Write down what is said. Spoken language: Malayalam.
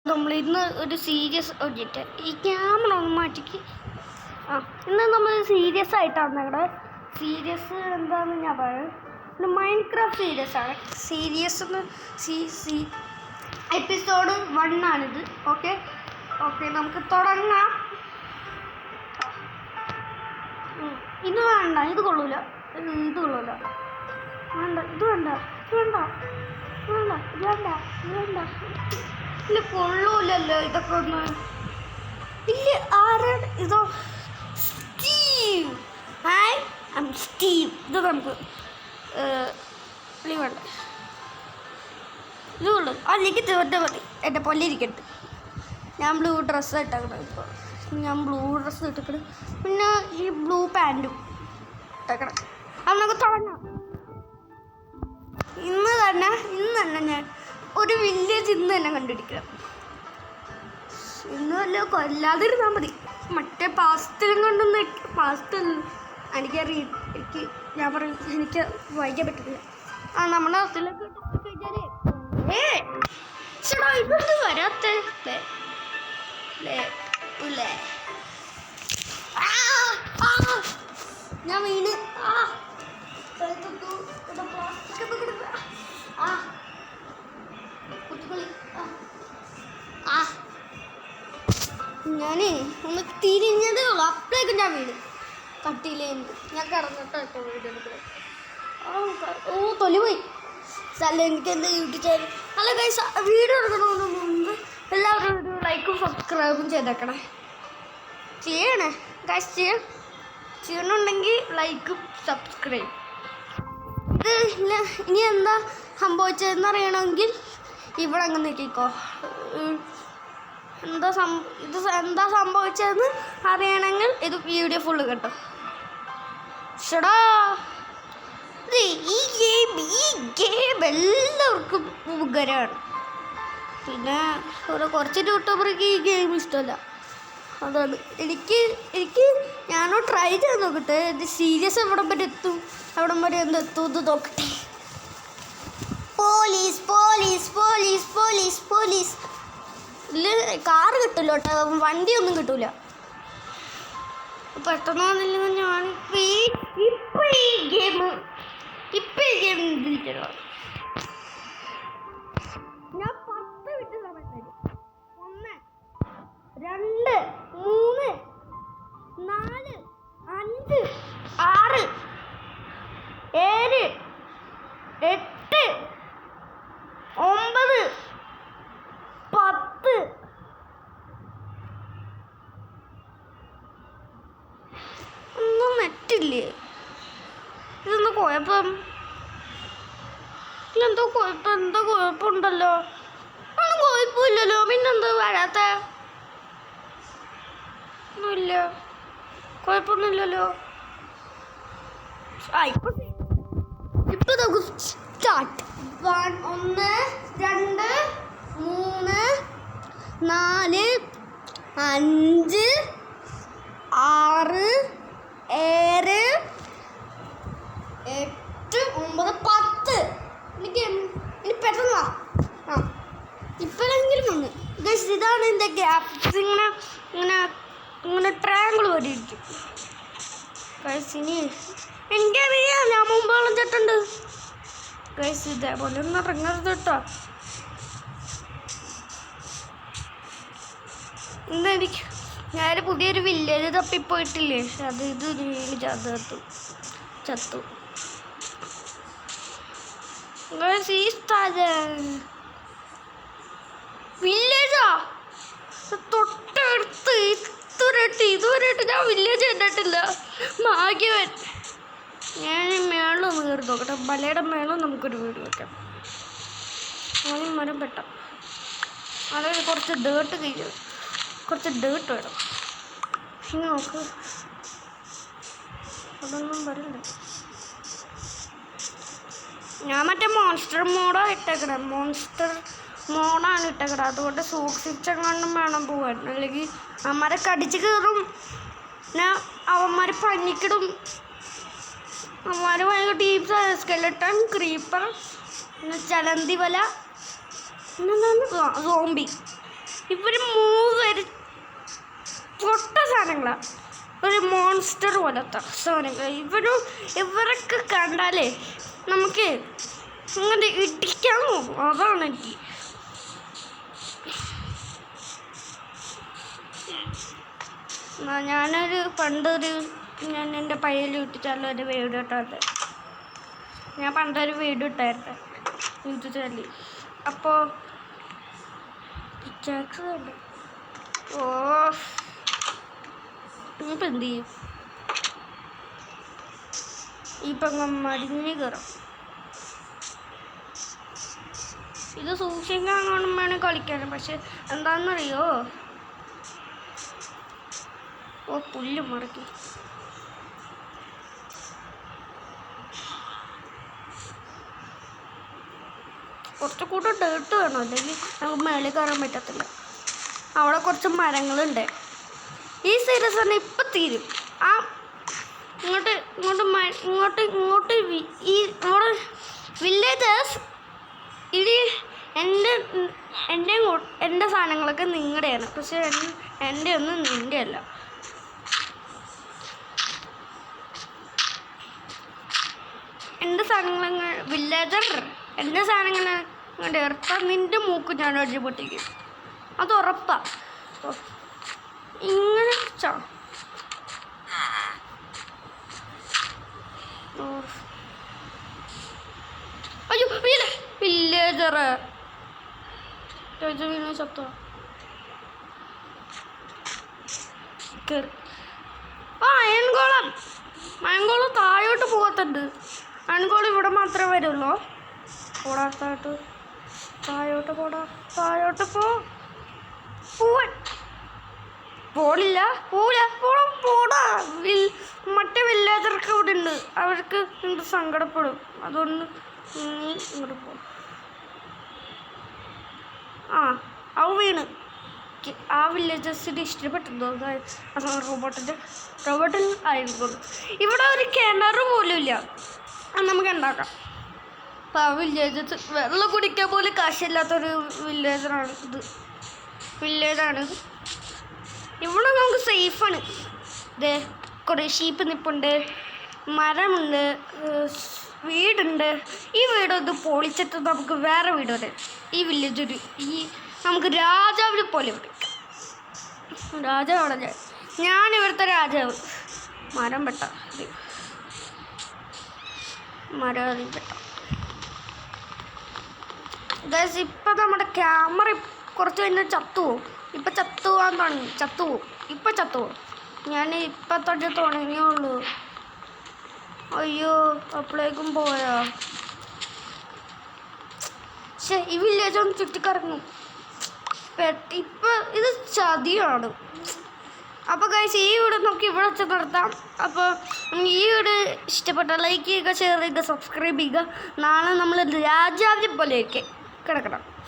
നമ്മൾ ഇന്ന് ഒരു സീരിയസ് ഒഴിച്ചിട്ട് ഈ ക്യാമറ ഒന്ന് മാറ്റിക്ക്. ഇന്ന് നമ്മൾ സീരിയസ് ആയിട്ടാണ് ഇവിടെ. സീരിയസ് എന്താണെന്ന് ഞാൻ പറയാം. മൈൻക്രാഫ്റ്റ് സീരിയസ് ആണ്. സീരിയസ് എപ്പിസോഡ് 1 ആണിത്. ഓക്കെ നമുക്ക് തുടങ്ങാം. ഇത് വേണ്ട, ഇത് കൊള്ളൂല, ഇത് കൊള്ളൂല, വേണ്ട, ഇത് വേണ്ട, ഇത് വേണ്ട, വേണ്ട, ഇത് വേണ്ട, ഇത് വേണ്ട, ഇല്ല കൊള്ളൂലല്ലോ ഇതൊക്കെ ഒന്ന്. ഇല്ല ആരാണ് ഇതോ? Steve. Hi, I am Steve. ഇത് നമുക്ക് വേണ്ട, ഇത് കൊള്ളു. അല്ലെങ്കിൽ തീർത്ത മതി. എൻ്റെ പൊല്ലിരിക്കട്ടെ. ഞാൻ ബ്ലൂ ഡ്രസ്സ് ഇട്ടേക്കണം. ഇപ്പോൾ ഞാൻ ബ്ലൂ ഡ്രസ്സ് ഇട്ടേക്കണം. പിന്നെ ഈ ബ്ലൂ പാൻറ്റും ഇട്ടേക്കണം. അത് നമുക്ക് തുടങ്ങാം. ഇന്ന് തന്നെ ഞാൻ ഒരു വില്ലേജ് ഇന്ന് തന്നെ കണ്ടുപിടിക്കണം. ഇന്ന് വല്ല കൊല്ലാതിരുന്നാൽ മതി. മറ്റേ പാസ്റ്റിലും കൊണ്ടൊന്നും പാസ്റ്റിൽ എനിക്ക് ഞാൻ പറയും, എനിക്ക് വായിക്കാൻ പറ്റില്ല. നമ്മുടെ ഹോസ്റ്റലിലൊക്കെ കഴിഞ്ഞാലേ ചേട്ടാ ഇതൊന്നും വരാത്ത ഞാൻ വീണ് ഞാനേ ഒന്ന് തിരിഞ്ഞതേ ഉള്ളൂ, അപ്പോഴേക്കും ഞാൻ വീട് കട്ടിയിലേന്ത്. ഞാൻ കിടന്നിട്ടോ വീടെടുക്കുന്നത്. തൊലി പോയി. സ്ഥലം എനിക്ക് എൻ്റെ യൂട്യൂബ് ചാനൽ. അല്ല ഗൈസ്, വീഡിയോ എടുക്കണമെന്ന് മുമ്പ് എല്ലാവരും ഒരു ലൈക്കും സബ്സ്ക്രൈബും ചെയ്തേക്കണേ. ചെയ്യണേ ഗൈസ്, ചെയ്യണമെന്നുണ്ടെങ്കിൽ ലൈക്കും സബ്സ്ക്രൈബ്. ഇത് ഇനി എന്താ സംഭവിച്ചതെന്ന് അറിയണമെങ്കിൽ ഇവിടെ അങ്ങ് നോക്കിക്കോ. ഇത് എന്താ സംഭവിച്ചതെന്ന് അറിയണമെങ്കിൽ ഇത് വീഡിയോ ഫുള്ള് കേട്ടോ. ഷടാ, ഈ ഗെയിം എല്ലാവർക്കും ഉപകാരമാണ്. പിന്നെ കുറച്ച് യൂട്യൂബർക്ക് ഈ ഗെയിം ഇഷ്ടമല്ല. അതാണ് എനിക്ക് ഞാനോ ട്രൈ ചെയ്ത് നോക്കട്ടെ. ഇത് സീരിയസ് എവിടം വരെ എത്തും, എവിടം വരെ എന്തെത്തും ഇത് നോക്കട്ടെ. Police police police police police. ഇതിൽ കാറ് കിട്ടില്ല കേട്ടോ, വണ്ടിയൊന്നും കിട്ടൂല. പെട്ടെന്ന് വന്നില്ലെങ്കിൽ ഞാൻ ഇപ്പം ഈ ഗെയിം എന്തിരിക്കണോ. ഞാൻ 10 വിട്ട് സമയത്ത് 1 2 3 4 5 6 7 8 9 10 ഒന്നും നെറ്റില്ലേ. ഇതെന്താ കുഴപ്പം? എന്താ കുഴപ്പമുണ്ടല്ലോ. ഒന്നും കുഴപ്പമില്ലല്ലോ. പിന്നെന്താ വരാത്ത? ഒന്നുമില്ല, കുഴപ്പമൊന്നുമില്ലല്ലോ. ഇപ്പൊ നമുക്ക് സ്റ്റാർട്ട്. 1 2 3 4 5 6 7 8 9 10. ഇനി പെട്ടെന്ന് ഇപ്പോഴെങ്കിലും വന്ന്. ഇതാണ് എൻ്റെ ഗ്യാപ്സ്. ഇങ്ങനെ ട്രയാങ്കിൾ പോലെ ഇരിക്കും. ഇനി എനിക്കറിയാം, ഞാൻ മുമ്പ് കളഞ്ഞിട്ടുണ്ട്. ഗൈസ് ഇതേപോലെ ഒന്നും ഇറങ്ങരുത് കേട്ടോ. എനിക്ക് ഞാൻ പുതിയൊരു വില്ലേജ് തപ്പിപ്പോയിട്ടില്ലേ, ഇത് ചത്തു. ഈ സ്ഥലം വില്ലേജാ തൊട്ടടുത്ത്. ഇതുവരെയായിട്ട് ഞാൻ വില്ലേജ് കണ്ടിട്ടില്ല. ഭാഗ്യവൻ. ഞാൻ മേളം ഒന്ന് കയറി നോക്കട്ടെ. മലയുടെ മേളം നമുക്കൊരു വീട് വെക്കാം. ആദ്യം മരം പെട്ടാം. അതായത് കുറച്ച് ഡേർട്ട് വേണം. ഇനി നോക്ക്, അതൊന്നും വരണ്ടേ. ഞാൻ മറ്റേ മോൺസ്റ്റർ മോഡാണ് ഇട്ടേക്കണേ. അതുകൊണ്ട് സൂക്ഷിച്ചെങ്ങാണ്ടും വേണം പോവാൻ, അല്ലെങ്കിൽ അവന്മാരെ കടിച്ച് കയറും. പിന്നെ അവന്മാർ പനിക്കിടും. അവന്മാർ ഭയങ്കര ടീംസ്. സ്കെലട്ടൺ, ക്രീപ്പർ, പിന്നെ ചലന്തി വല, സോംബി. ഇവർ മൂവര് പൊട്ട സാധനങ്ങളാണ്, ഒരു മോൺസ്റ്റർ പോലത്തെ സാധനങ്ങൾ. ഇവരൊക്കെ കണ്ടാലേ നമുക്ക് അങ്ങനെ ഇടിക്കാൻ പോകും. അതാണ് എനിക്ക് ഞാൻ എൻ്റെ പയ്യൽ യൂട്യൂബ് ഒരു വീഡിയോ ഇട്ടായിരുന്നു. ഞാൻ പണ്ടൊരു വീഡിയോ ഇട്ടായിരുന്നു യൂട്യൂബ് ചാനലിൽ. അപ്പോൾ പിച്ചാക്സുണ്ട്. ഇപ്പം എന്ത് ചെയ്യും? ഇപ്പം മടിഞ്ഞ് കയറും. ഇത് സൂക്ഷിക്കാൻ വേണം കളിക്കാനും. പക്ഷെ എന്താണെന്നറിയോ, പുല്ല് മടക്കി കുറച്ച് കൂടെ ഡേർട്ട് വേണം, അല്ലെങ്കിൽ നമുക്ക് മേളിൽ കയറാൻ പറ്റത്തില്ല. അവിടെ കുറച്ച് മരങ്ങളുണ്ട്. ഈ സീരീസ് തന്നെ ഇപ്പം തീരും. ഇങ്ങോട്ട് ഈ നമ്മുടെ വില്ലേജേഴ്സ് ഇത് എൻ്റെ സാധനങ്ങളൊക്കെ നിങ്ങളുടെയാണ്. പക്ഷെ എൻ്റെ ഒന്നും നിൻ്റെ അല്ല. എൻ്റെ സാധനങ്ങൾ വില്ലേജർ എൻ്റെ സാധനങ്ങൾ ഇങ്ങോട്ട് ഇറക്കാം. നിൻ്റെ മൂക്ക് ഞാൻ അടിച്ച് പൊട്ടിക്കും, അത് ഉറപ്പാ. ഇങ്ങനെ അയ്യോ വില്ലേജർ ചത്തോ? അയൻകോളം താഴോട്ട് പോകത്തുണ്ട്. അയൻകോളം ഇവിടെ മാത്രമേ വരുള്ളൂ. താഴോട്ട് പോടാ. മറ്റേ വില്ലേജർക്ക് ഇവിടെ ഉണ്ട്, അവർക്ക് എന്ത് സങ്കടപ്പെടും. അതുകൊണ്ട് ഇങ്ങോട്ട് പോ. അവ വീണ് ആ വില്ലേജസിന് ഇഷ്ടപ്പെട്ടു റോബോട്ടിന് ആയിരിക്കും. ഇവിടെ ഒരു കിണർ പോലും ഇല്ല, അത് നമുക്ക് ഉണ്ടാക്കാം. അപ്പോൾ ആ വില്ലേജസ് വെള്ളം കുടിക്കാൻ പോലും കാശില്ലാത്തൊരു വില്ലേജാണ്. ഇവിടെ നമുക്ക് സേഫാണ്. ഇതേ കുറേ ഷീപ്പ് നിൽപ്പുണ്ട്, മരമുണ്ട്, വീടുണ്ട്. ഈ വീടൊന്ന് പൊളിച്ചിട്ട് നമുക്ക് വേറെ വീട് വരാം. ഈ വില്ലേജ് നമുക്ക് രാജാവിനെ പോലെ വിളിക്കാം. രാജാവാണ് ഞാൻ ഇവിടുത്തെ രാജാവ്. മരം വെട്ട ഗൈസ്, ഇപ്പം നമ്മുടെ ക്യാമറ കുറച്ച് കഴിഞ്ഞാൽ ചത്തുപോകും. ഇപ്പം ചത്തുപോകാൻ തുടങ്ങി. ചത്തുപോകും. ഞാൻ ഇപ്പം തൊട്ട് തുടങ്ങിയുള്ളൂ. അയ്യോ, അപ്പോഴേക്കും പോയാ. പക്ഷേ ഈ വില്ലേജ് ഒന്ന് ചുറ്റിക്കറങ്ങും. ഇപ്പം ഇത് ചതിയാണ്. അപ്പോൾ ഗൈസ്, ഈ വീഡിയോ നമുക്ക് ഇവിടെ വെച്ച് നിർത്താം. അപ്പോൾ ഈ വീഡിയോ ഇഷ്ടപ്പെട്ടാൽ ലൈക്ക് ചെയ്യുക, ഷെയർ ചെയ്യുക, സബ്സ്ക്രൈബ് ചെയ്യുക. നാളെ നമ്മൾ രാജാവിനെ പോലെ കിടക്കണം.